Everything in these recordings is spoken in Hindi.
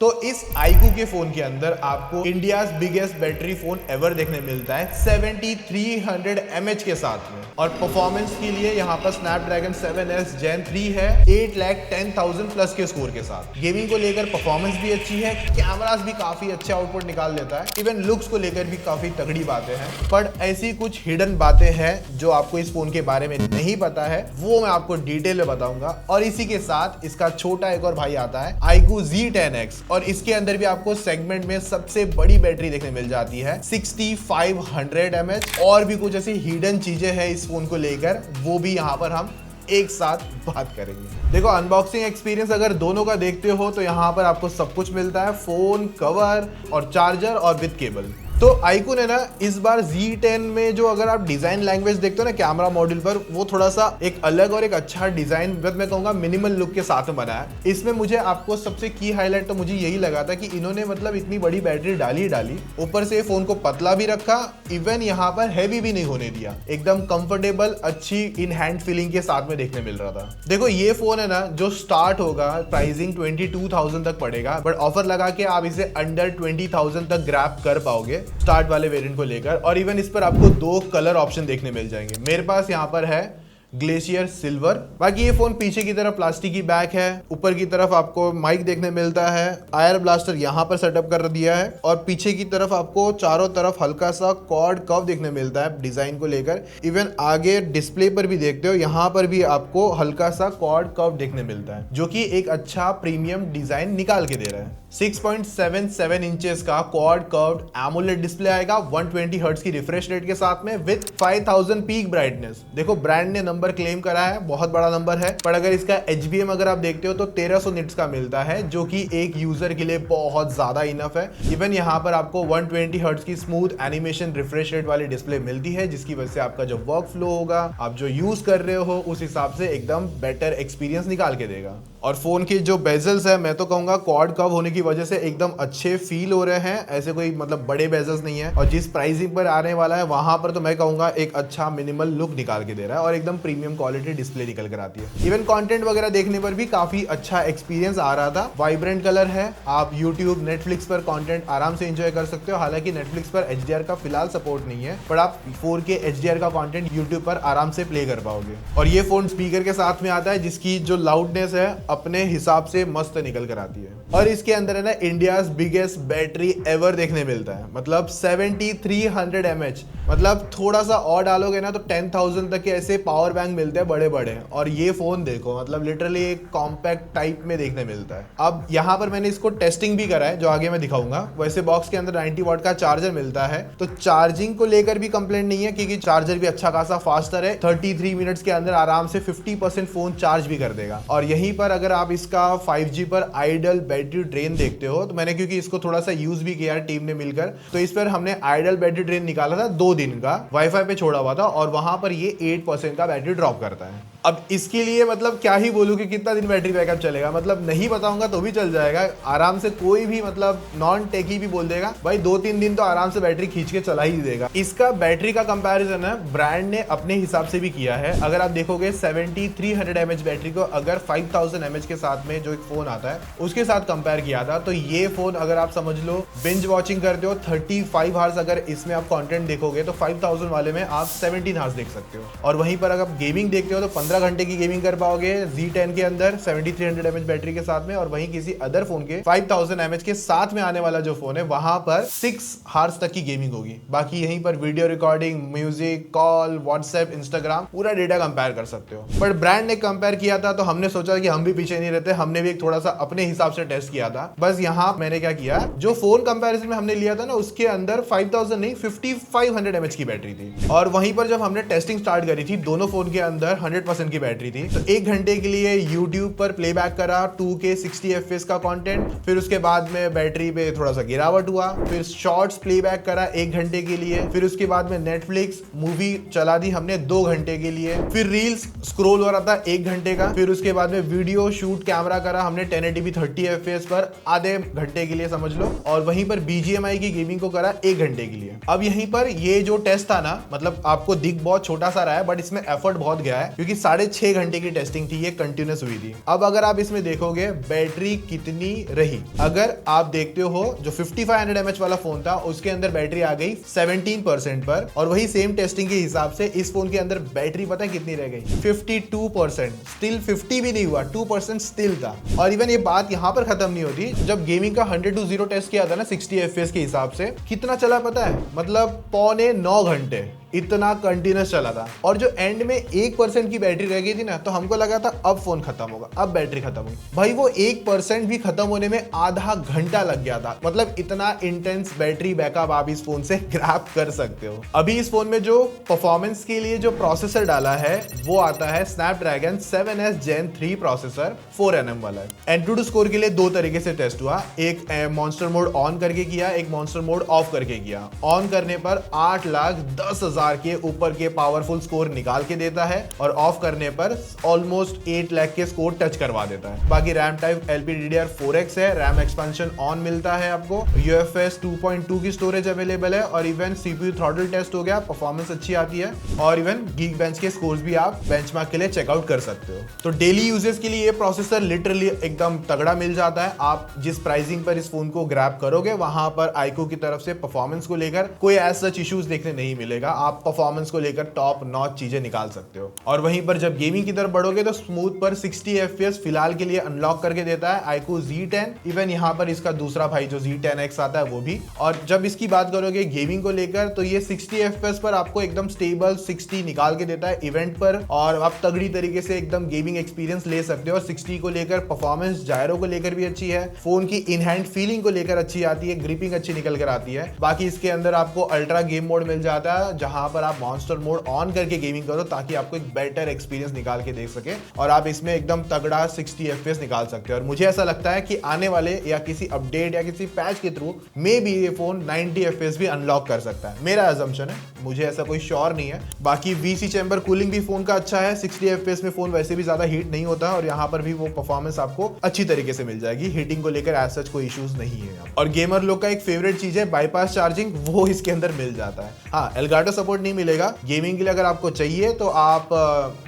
तो इस iQOO के फोन के अंदर आपको India's biggest battery phone ever देखने मिलता है 7300 mAh के साथ में। और परफॉर्मेंस के लिए यहाँ पर स्नैपड्रैगन 7S Gen 3 है 8,10,000 प्लस के स्कोर के साथ। गेमिंग को लेकर परफॉर्मेंस भी अच्छी है, कैमरास भी काफी अच्छे आउटपुट निकाल देता है, इवन लुक्स को लेकर भी काफी तगड़ी बातें हैं। पर ऐसी कुछ हिडन बातें हैं जो आपको इस फोन के बारे में नहीं पता है, वो मैं आपको डिटेल में बताऊंगा। और इसी के साथ इसका छोटा एक और भाई आता है iQOO Z10X, और इसके अंदर भी आपको सेगमेंट में सबसे बड़ी बैटरी देखने मिल जाती है 6500 mAh। और भी कुछ ऐसी हिडन चीजें हैं इस फोन को लेकर, वो भी यहाँ पर हम एक साथ बात करेंगे। देखो, अनबॉक्सिंग एक्सपीरियंस अगर दोनों का देखते हो तो यहाँ पर आपको सब कुछ मिलता है, फोन, कवर और चार्जर और विद केबल। तो iQOO ने ना इस बार Z10 में जो अगर आप डिजाइन लैंग्वेज देखते हो ना कैमरा मॉड्यूल पर, वो थोड़ा सा एक अलग और एक अच्छा डिजाइन मैं कहूंगा मिनिमल लुक के साथ में बना है। इसमें मुझे आपको सबसे की हाईलाइट तो मुझे यही लगा था कि इन्होंने मतलब इतनी बड़ी बैटरी डाली, ऊपर से फोन को पतला भी रखा, इवन यहाँ पर हैवी भी नहीं होने दिया, एकदम कंफर्टेबल अच्छी इन हैंड फीलिंग के साथ में देखने मिल रहा था। देखो, ये फोन है ना जो स्टार्ट होगा प्राइसिंग 22,000 तक पड़ेगा, बट ऑफर लगा के आप इसे अंडर 20,000 तक ग्रैब कर पाओगे स्टार्ट वाले वेरिएंट को लेकर। और इवन इस पर आपको 2 कलर ऑप्शन देखने मिल जाएंगे। मेरे पास यहाँ पर है ग्लेशियर सिल्वर। बाकी ये फोन पीछे की तरफ प्लास्टिक की बैक है, ऊपर की तरफ आपको माइक देखने मिलता है, आयर ब्लास्टर यहाँ पर सेटअप कर दिया है, और पीछे की तरफ आपको चारों तरफ हल्का सा कॉर्ड कर्व देखने मिलता है डिजाइन को लेकर। इवन आगे डिस्प्ले पर भी देखते हो, यहाँ पर भी आपको हल्का सा कॉर्ड कर्व देखने मिलता है, जो कि एक अच्छा प्रीमियम डिजाइन निकाल के दे रहा है। 6.77 इंचेस का क्वाड कर्व्ड एमोलेड डिस्प्ले आएगा 120 हर्ट्ज की रिफ्रेश रेट के साथ में विद 5000 पीक ब्राइटनेस। देखो, ब्रांड ने नंबर क्लेम करा है, बहुत बड़ा नंबर है, पर अगर इसका HBM अगर आप देखते हो तो 1300 निट्स का मिलता है, जो कि एक यूजर के लिए बहुत ज्यादा इनफ है। इवन यहाँ पर आपको 120 हर्ट्ज की स्मूथ एनिमेशन रिफ्रेश रेट वाली डिस्प्ले मिलती है, जिसकी वजह से आपका जो वर्क फ्लो होगा, आप जो यूज कर रहे हो, उस हिसाब से एकदम बेटर एक्सपीरियंस निकाल के देगा। और फोन की जो बेजल्स है, मैं तो कहूंगा क्वाड कर्व होने की वजह से एकदम अच्छे फील हो रहे हैं, ऐसे कोई मतलब बड़े बेजल्स नहीं है। और जिस प्राइसिंग पर आने वाला है वहां पर तो मैं कहूंगा एक अच्छा मिनिमल लुक निकाल के दे रहा है, और एकदम प्रीमियम क्वालिटी डिस्प्ले निकल कर आती है। इवन कंटेंट वगैरह देखने पर भी काफी अच्छा एक्सपीरियंस आ रहा था। वाइब्रेंट कलर है, आप यूट्यूब, नेटफ्लिक्स पर कंटेंट आराम से एंजॉय कर सकते हो। हालांकि नेटफ्लिक्स पर HDR का फिलहाल सपोर्ट नहीं है, पर आप 4K HDR का कंटेंट यूट्यूब पर आराम से प्ले कर पाओगे। और ये फोन स्पीकर के साथ में आता है, जिसकी जो लाउडनेस है अपने हिसाब से मस्त निकल कर आती है। और इसके अंदर है ना इंडियाज बिगेस्ट बैटरी एवर देखने मिलता है, मतलब 7300 mAh। मतलब थोड़ा सा और डालोगे ना तो 10,000 तक के ऐसे पावर बैंक मिलते हैं बड़े बड़े। और ये फोन देखो, मतलब लिटरली एक कॉम्पैक्ट टाइप में देखने मिलता है। अब यहाँ पर मैंने इसको टेस्टिंग भी करा है, जो आगे मैं दिखाऊंगा। वैसे बॉक्स के अंदर 90 वाट का चार्जर मिलता है, तो चार्जिंग को लेकर भी कंप्लेंट नहीं है, क्योंकि चार्जर भी अच्छा खासा फास्टर है। 33 मिनट्स के अंदर आराम से 50% फोन चार्ज भी कर देगा। और यहीं पर अगर आप इसका 5G पर आइडल बैटरी ड्रेन देखते हो, तो मैंने क्योंकि इसको थोड़ा सा यूज भी किया टीम ने मिलकर, तो इस पर हमने आइडल बैटरी ड्रेन निकाला था 2 दिन का, वाईफाई पे छोड़ा हुआ था, और वहां पर ये 8% का बैटरी ड्रॉप करता है। अब इसके लिए मतलब क्या ही बोलूं कि कितना दिन बैटरी बैकअप चलेगा, मतलब नहीं बताऊंगा तो भी चल जाएगा आराम से। कोई भी मतलब नॉन टेकी भी बोल देगा भाई 2-3 दिन तो आराम से बैटरी खींच के चला ही देगा। इसका बैटरी का कंपैरिजन है ब्रांड ने अपने हिसाब से भी किया है। अगर आप देखोगे 7300 mAh बैटरी को अगर 5000 mAh के साथ में जो एक फोन आता है उसके साथ कंपेयर किया था, तो ये फोन अगर आप समझ लो बिंज वॉचिंग करते हो 35 आवर्स, अगर इसमें आप कंटेंट देखोगे तो 5000 वाले में आप 17 आवर्स देख सकते हो। और वहीं पर अगर गेमिंग देखते हो तो 15 घंटे की गेमिंग कर पाओगे Z10 के अंदर 7300 mAh बैटरी के साथ में। और वहीं किसी अदर फोन के 5000 mAh के साथ में आने वाला जो फोन है, वहां पर 6 आवर्स तक की गेमिंग होगी। बाकी यहीं पर video recording, music, call, WhatsApp, Instagram, पूरा डेटा कंपेयर कर सकते हो। पर ब्रांड ने कंपेयर किया था तो हमने सोचा कि हम भी पीछे नहीं रहते, हमने भी एक थोड़ा सा अपने हिसाब से टेस्ट किया था। बस यहाँ मैंने क्या किया, जो फोन कंपैरिजन में हमने लिया था ना, उसके अंदर 5000 नहीं 5500 mAh की बैटरी थी। और वहीं पर जब हमने टेस्टिंग स्टार्ट करी थी, दोनों फोन के अंदर 100% की बैटरी थी। तो 1 घंटे के लिए YouTube पर प्लेबैक करा 2K 60 FPS का कंटेंट, फिर उसके बाद में बैटरी पे थोड़ा सा गिरावट हुआ, फिर शॉर्ट्स प्लेबैक करा 1 घंटे के लिए, फिर उसके बाद में नेटफ्लिक्स मूवी चला दी हमने 2 घंटे के लिए, फिर रील्स स्क्रॉल हो रहा था 1 घंटे का, फिर उसके बाद में वीडियो शूट कैमरा करा हमने 1080p 30 FPS पर आधे घंटे के लिए समझ लो, और वहीं पर BGMI की गेमिंग को करा 1 घंटे के लिए। अब यहीं पर ये जो टेस्ट था ना, मतलब आपको दिख बहुत छोटा सा रहा है, बट इसमें एफर्ट बहुत गया है, क्योंकि 6.5 घंटे की टेस्टिंग थी, ये कंटिन्यूस हुई थी। अब अगर आप इसमें देखोगे बैटरी कितनी रही, अगर आप देखते हो जो 5500 mAh वाला फोन था उसके अंदर बैटरी आ गई 17% पर, और वही सेम टेस्टिंग के हिसाब से इस फोन के अंदर बैटरी पता है कितनी रह गई, 52%। स्टिल 50 भी नहीं हुआ, 2% स्टिल था। और इवन ये बात यहां पर खत्म नहीं होती, जब गेमिंग का 100 to 0 टेस्ट किया था ना 60 FPS के हिसाब से, कितना चला पता है, मतलब 8.25 घंटे, इतना कंटिन्यूस चला था। और जो एंड में 1% की बैटरी रह गई थी ना, तो हमको लगा था अब फोन खत्म होगा, अब बैटरी खत्म होगी। भाई वो 1% भी खत्म होने में आधा घंटा लग गया था। मतलब इतना इंटेंस बैटरी बैकअप आप इस फोन से ग्रैब कर सकते हो। अभी इस फोन में जो परफॉर्मेंस के लिए जो प्रोसेसर डाला है वो आता है Snapdragon 7S Gen 3 processor, 4nm वाला है। एंट्रूड स्कोर के लिए दो तरीके से टेस्ट हुआ, एक मॉन्स्टर मोड ऑन करके किया, एक मॉन्स्टर मोड ऑफ करके किया। ऑन करने पर 8,10,000 के ऊपर के पावरफुल स्कोर निकाल के देता है, और ऑफ करने पर ऑलमोस्ट 8 लाख के स्कोर टच करवा देता है। बाकी रैम टाइप LPDDR4X है, रैम एक्सपेंशन ऑन मिलता है आपको, UFS 2.2 की स्टोरेज अवेलेबल है, और इवन CPU थ्रॉटल टेस्ट हो गया, परफॉर्मेंस अच्छी आती है, और इवन Geekbench के स्कोर्स भी आप बेंचमार्क के लिए चेकआउट कर सकते हो। तो डेली यूजेस के लिए ये प्रोसेसर लिटरली एकदम तगड़ा मिल जाता है। आप जिस प्राइसिंग पर इस फोन को ग्रैब करोगे वहां पर iQOO की तरफ से परफॉर्मेंस को लेकर कोई ऐसा इश्यूज देखने नहीं मिलेगा। आप परफॉर्मेंस को लेकर टॉप नॉच चीजें निकाल सकते हो। और वहीं पर जब गेमिंग की तरफ बढ़ोगे तो स्मूथ पर 60 FPS फिलहाल के लिए अनलॉक करके देता है iQOO Z10, इवन यहाँ पर इसका दूसरा भाई जो Z10X आता है वो भी। और जब इसकी बात करोगे गेमिंग को लेकर तो ये 60 FPS पर आपको एकदम स्टेबल 60 निकाल के देता है इवेंट पर, और आप तगड़ी तरीके से एकदम गेमिंग एक्सपीरियंस ले सकते हो। और 60 को लेकर परफॉर्मेंस जायरो को लेकर भी अच्छी है, फोन की इन हैंड फीलिंग को लेकर अच्छी आती है, ग्रिपिंग अच्छी निकल कर आती है। बाकी इसके अंदर आपको अल्ट्रा गेम मोड मिल जाता है, जहां पर आप मॉन्स्टर मोड ऑन करके गेमिंग करो ताकि आपको एक बेटर एक्सपीरियंस निकाल के दे सके, और आप इसमें एकदम तगड़ा 60 FPS निकाल सकते हो। और मुझे ऐसा लगता है कि आने वाले या किसी अपडेट या किसी पैच के थ्रू मे बी ये फोन 90 FPS भी अनलॉक कर सकता है, मेरा अजम्पशन है, मुझे ऐसा कोई श्योर नहीं है। बाकी VC चैम्बर कूलिंग भी फोन का अच्छा है, 60 FPS में फोन वैसे भी ज्यादा हीट नहीं होता, और यहाँ पर भी वो परफॉर्मेंस आपको अच्छी तरीके से मिल जाएगी। हीटिंग को लेकर एज सच कोई इश्यूज नहीं है। और गेमर लोग का एक फेवरेट चीज है बाईपास चार्जिंग, वो इसके अंदर मिल जाता है। हाँ, एल्गाटो सपोर्ट नहीं मिलेगा गेमिंग के लिए, अगर आपको चाहिए तो आप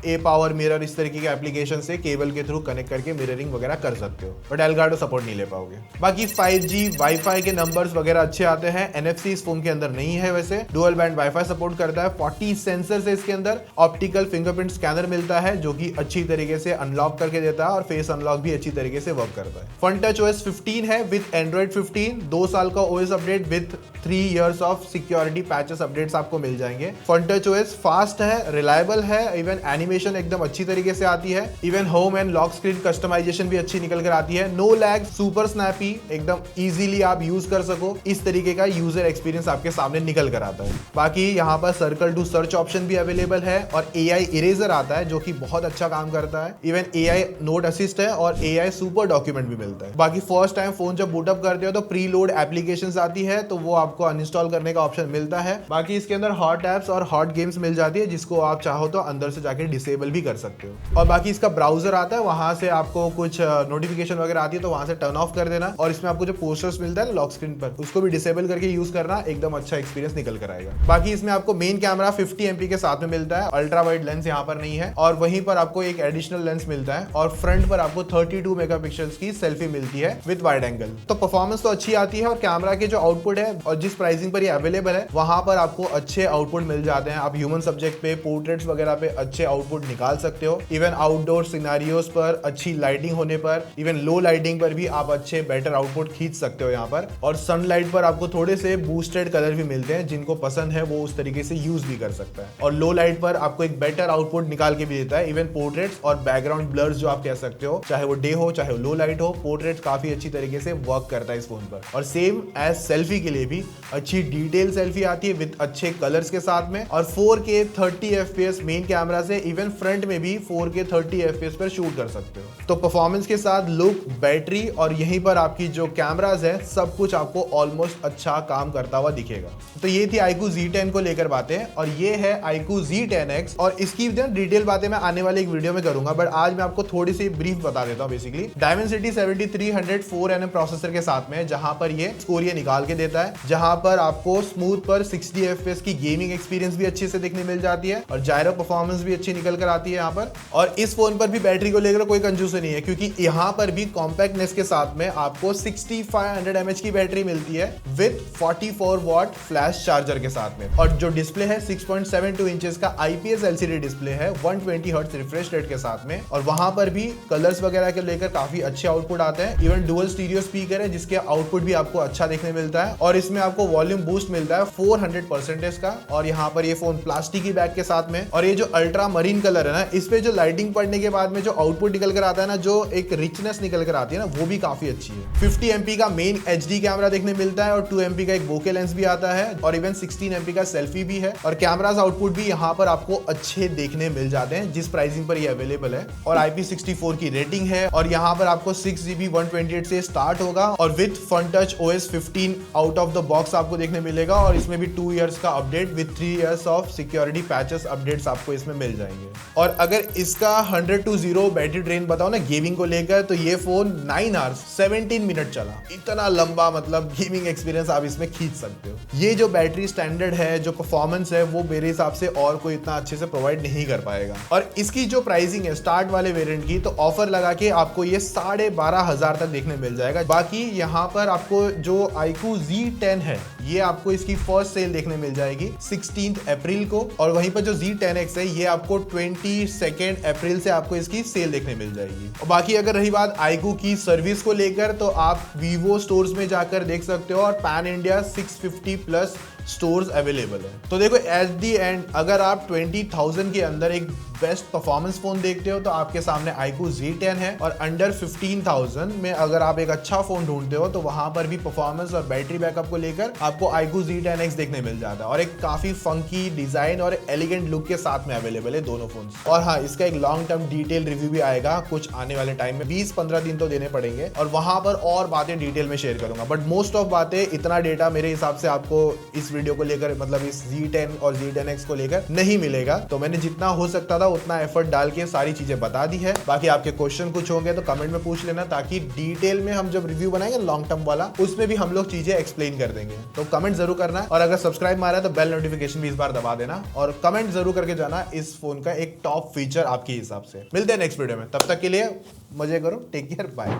ए पावर मिरर इस तरीके के एप्लीकेशन से केबल के थ्रू कनेक्ट करके मिररिंग वगैरह कर सकते हो, बट एल्गाटो सपोर्ट नहीं ले पाओगे। बाकी 5G वाईफाई के नंबर्स वगैरह अच्छे आते हैं। NFC इस फोन के अंदर नहीं है, वैसे डुअल बैंड वाईफाई सपोर्ट करता है। 40 सेंसर से इसके अंदर ऑप्टिकल फिंगरप्रिंट स्कैनर मिलता है जो कि अच्छी तरीके से अनलॉक करके देता है, और फेस अनलॉक भी अच्छी तरीके से वर्क करता है। फन टच OS 15 है विद एंड्रॉइड 15, 2 साल का OS update with 3 years of security patches updates आपको मिल जाएंगे। फन टच OS फास्ट है, रिलायबल है, इवन एनिमेशन एकदम अच्छी तरीके से आती है, even home and lock screen customisation भी अच्छी निकल कर आती है। नो लैग, सुपर स्नैपी, एकदम इजीली आप यूज कर सको, इस तरीके का यूजर एक्सपीरियंस आपके सामने निकल कर आता है। बाकी यहाँ पर सर्कल टू सर्च ऑप्शन भी अवेलेबल है, और AI इरेजर आता है जो कि बहुत अच्छा काम करता है। इवन AI नोट असिस्ट है, और AI सुपर डॉक्यूमेंट भी मिलता है। बाकी फर्स्ट टाइम फोन जब बूटअप करते हो तो प्री लोड एप्लीकेशंस आती है, तो वो आपको अनइंस्टॉल करने का ऑप्शन मिलता है। बाकी इसके अंदर हॉट एप्स और हॉट गेम्स मिल जाती है, जिसको आप चाहो तो अंदर से जाके डिसेबल भी कर सकते हो। और बाकी इसका ब्राउजर आता है, वहां से आपको कुछ नोटिफिकेशन वगैरह आती है तो वहां से टर्न ऑफ कर देना, और इसमें आपको जो पोस्टर्स मिलता है लॉक स्क्रीन पर उसको भी डिसेबल करके यूज करना, एकदम अच्छा एक्सपीरियंस निकल कर आएगा। बाकी इसमें आपको मेन कैमरा 50 MP के साथ में मिलता है, अल्ट्रा वाइड लेंस यहाँ पर नहीं है, और वहीं पर आपको एक एडिशनल लेंस मिलता है, और फ्रंट पर आपको 32 मेगापिक्सल्स की सेल्फी मिलती है विद वाइड एंगल। तो परफॉर्मेंस तो अच्छी आती है, और कैमरा के जो आउटपुट है और जिस प्राइसिंग पर ये अवेलेबल है वहां पर आपको अच्छे आउटपुट मिल जाते हैं। आप ह्यूमन सब्जेक्ट पे, पोर्ट्रेट्स वगैरह पे अच्छे आउटपुट निकाल सकते हो। इवन आउटडोर सिनेरियोस पर अच्छी लाइटिंग होने पर, इवन लो लाइटिंग पर भी आप अच्छे बेटर आउटपुट खींच सकते हो यहाँ पर। और सनलाइट पर आपको थोड़े से बूस्टेड कलर भी मिलते हैं, जिनको पसंद है वो उस तरीके से यूज भी कर सकता है। और लो लाइट पर आपको एक बेटर आउटपुट निकाल के भी देता है। इवन पोर्ट्रेट्स और बैकग्राउंड ब्लर्स जो आप कह सकते हो, चाहे वो डे हो चाहे वो लो लाइट हो, पोर्ट्रेट्स काफी अच्छी तरीके से वर्क करता है इस फोन पर। और सेम एज सेल्फी के लिए भी अच्छी डिटेल सेल्फी आती है विद अच्छे कलर्स के साथ में, और 4K 30 FPS मेन कैमरा से इवन फ्रंट में भी 4K 30 FPS पर शूट कर सकते हो। तो परफॉर्मेंस के साथ लुक, बैटरी और यहीं पर आपकी जो कैमराज है, सब कुछ आपको ऑलमोस्ट अच्छा काम करता हुआ दिखेगा। तो ये थी iQOO Z10 को लेकर बातें, और ये है iQOO Z10X, और इसकी डिटेल बातें मैं आने वाले एक वीडियो में करूंगा, बट आज मैं आपको थोड़ी सी ब्रीफ बता देता हूं। बेसिकली Dimensity 7300 4nm प्रोसेसर के साथ में, जहां पर ये स्कोर ये निकाल के देता है, जहां पर आपको स्मूथ पर 60 FPS की गेमिंग एक्सपीरियंस भी अच्छे से दिखने मिल जाती है, और जायरो परफॉर्मेंस भी अच्छी निकल निकल कर आती है यहाँ पर। और इस फोन पर भी बैटरी को लेकर कोई कंजूसी नहीं है, क्योंकि यहाँ पर भी कॉम्पैक्टनेस के साथ में आपको 6500 mAh की बैटरी मिलती है विद 44 वॉट फ्लैश चार्जर के साथ में। और जो डिस्प्ले है 6.72 इंचेस का IPS LCD डिस्प्ले है 120 हर्ट्ज रिफ्रेश रेट के साथ में। और वहां पर भी कलर्स वगैरह के लेकर काफी अच्छे आउटपुट आते हैं। इवन डुअल स्टीरियो स्पीकर है जिसके आउटपुट भी आपको अच्छा देखने मिलता है। और इसमें आपको वॉल्यूम बूस्ट मिलता है 400% का। और यहाँ पर ये फोन प्लास्टिक की बैग के साथ में, और ये जो अल्ट्रा मरीन कलर है ना, इस पे जो लाइटिंग पड़ने के बाद में जो आउटपुट निकल कर आता है ना, जो एक रिचनेस निकल कर आती है ना, वो भी काफी अच्छी है। 50 MP का मेन HD कैमरा देखने मिलता है और 2 MP का एक बोके लेंस भी आता है और इवन 16 MP का सेल्फी भी है। और कैमरास आउटपुट भी यहाँ पर आपको अच्छे देखने मिल जाते हैं जिस प्राइसिंग पर ये अवेलेबल है। और IP64 की रेटिंग है। और यहाँ पर आपको 6GB 128 से स्टार्ट होगा और with fun touch OS 15 out of the box आपको देखने मिलेगा। और इसमें भी 2 इयर्स का update with 3 years of security patches updates आपको इसमें मिल जाएंगे। और अगर इसका 100 to 0 बैटरी ड्रेन बताओ ना गेमिंग को लेकर, तो ये फोन 9 आवर्स 17 मिनट चला। इतना लंबा मतलब गेमिंग एक्सपीरियंस आप इसमें खींच सकते हो। ये जो बैटरी स्टैंडर्ड है, जो परफॉर्मेंस है, वो मेरे हिसाब से और कोई इतना अच्छे से प्रोवाइड नहीं कर पाएगा। और इसकी जो प्राइसिंग है स्टार्ट वाले वेरिएंट की, तो ऑफर लगा के आपको ये 12,500 तक देखने मिल जाएगा। बाकी यहाँ पर आपको जो iQOO Z10 है, ये आपको इसकी फर्स्ट सेल देखने मिल जाएगी 16 अप्रैल को। और वहीं पर जो Z10X है, ये आपको 22 अप्रैल से आपको इसकी सेल देखने मिल जाएगी। और बाकी अगर रही बात iQOO की सर्विस को लेकर, तो आप Vivo स्टोर्स में जाकर देख सकते हो और pan India 650 plus stores available है। तो देखो एट दी एंड अगर आप 20,000 के अंदर एक बेस्ट परफॉर्मेंस फोन देखते हो, तो आपके सामने iQOO Z10 है। और अंडर 15,000 में अगर आप एक अच्छा फोन ढूंढते हो, तो वहां पर भी परफॉर्मेंस और बैटरी बैकअप को लेकर आपको iQOO Z10X देखने मिल जाता है। और एक काफी फंकी डिजाइन और एलिगेंट लुक के साथ में अवेलेबल है दोनों फोन। और हाँ, इसका एक लॉन्ग टर्म डिटेल रिव्यू भी आएगा कुछ आने वाले टाइम में, 20-15 दिन तो देने पड़ेंगे। और वहां पर और बातें डिटेल में शेयर करूंगा। बट मोस्ट ऑफ बातें, इतना डेटा मेरे हिसाब से आपको इस वीडियो को लेकर, मतलब इस Z10 और Z10X को लेकर नहीं मिलेगा। तो मैंने जितना हो सकता था उतना एफर्ट डाल के सारी चीजें बता दी है। बाकी आपके क्वेश्चन कुछ होंगे तो कमेंट में पूछ लेना, ताकि डिटेल में हम जब रिव्यू बनाएंगे लॉन्ग टर्म वाला, उसमें भी हम लोग चीजें एक्सप्लेन कर देंगे। तो कमेंट जरूर करना, और अगर सब्सक्राइब मारा है तो बेल नोटिफिकेशन भी इस बार दबा देना। और कमेंट जरूर करके जाना इस फोन का एक टॉप फीचर आपके हिसाब से। मिलते हैं नेक्स्ट वीडियो में, तब तक के लिए मजे करो, टेक केयर, बाय।